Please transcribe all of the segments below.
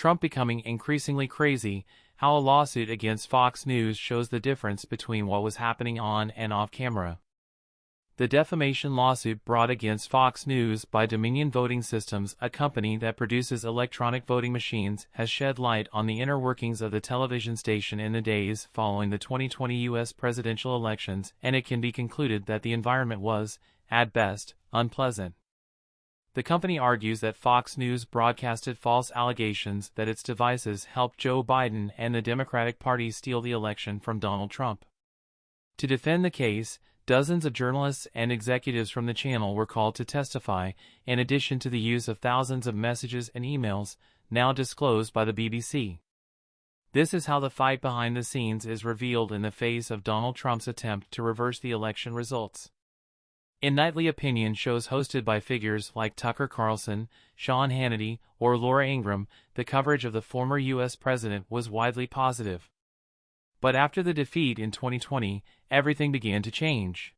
Trump becoming increasingly crazy, how a lawsuit against Fox News shows the difference between what was happening on and off camera. The defamation lawsuit brought against Fox News by Dominion Voting Systems, a company that produces electronic voting machines, has shed light on the inner workings of the television station in the days following the 2020 U.S. presidential elections, and it can be concluded that the environment was, at best, unpleasant. The company argues that Fox News broadcasted false allegations that its devices helped Joe Biden and the Democratic Party steal the election from Donald Trump. To defend the case, dozens of journalists and executives from the channel were called to testify, in addition to the use of thousands of messages and emails, now disclosed by the BBC. This is how the fight behind the scenes is revealed in the face of Donald Trump's attempt to reverse the election results. In nightly opinion shows hosted by figures like Tucker Carlson, Sean Hannity, or Laura Ingraham, the coverage of the former U.S. president was widely positive. But after the defeat in 2020, everything began to change.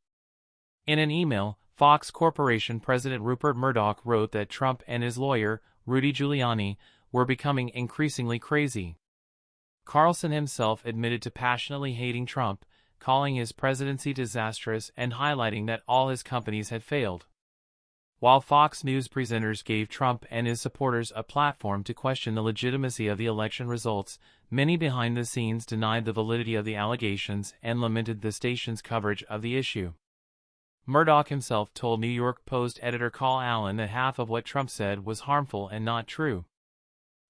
In an email, Fox Corporation President Rupert Murdoch wrote that Trump and his lawyer, Rudy Giuliani, were becoming increasingly crazy. Carlson himself admitted to passionately hating Trump, calling his presidency disastrous and highlighting that all his companies had failed. While Fox News presenters gave Trump and his supporters a platform to question the legitimacy of the election results, many behind the scenes denied the validity of the allegations and lamented the station's coverage of the issue. Murdoch himself told New York Post editor Carl Allen that half of what Trump said was harmful and not true.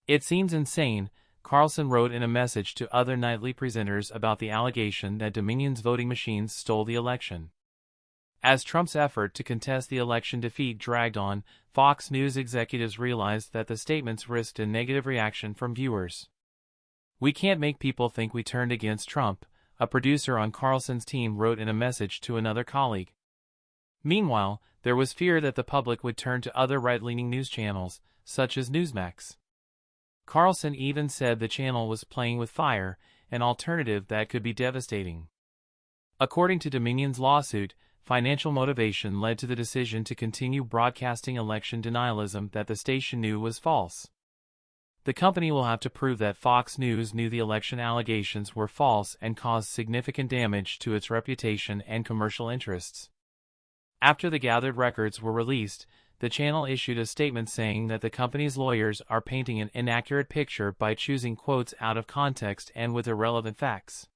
"It seems insane," Carlson wrote in a message to other nightly presenters about the allegation that Dominion's voting machines stole the election. As Trump's effort to contest the election defeat dragged on, Fox News executives realized that the statements risked a negative reaction from viewers. "We can't make people think we turned against Trump," a producer on Carlson's team wrote in a message to another colleague. Meanwhile, there was fear that the public would turn to other right-leaning news channels, such as Newsmax. Carlson even said the channel was playing with fire, an alternative that could be devastating. According to Dominion's lawsuit, financial motivation led to the decision to continue broadcasting election denialism that the station knew was false. The company will have to prove that Fox News knew the election allegations were false and caused significant damage to its reputation and commercial interests. After the gathered records were released, the channel issued a statement saying that the company's lawyers are painting an inaccurate picture by choosing quotes out of context and with irrelevant facts.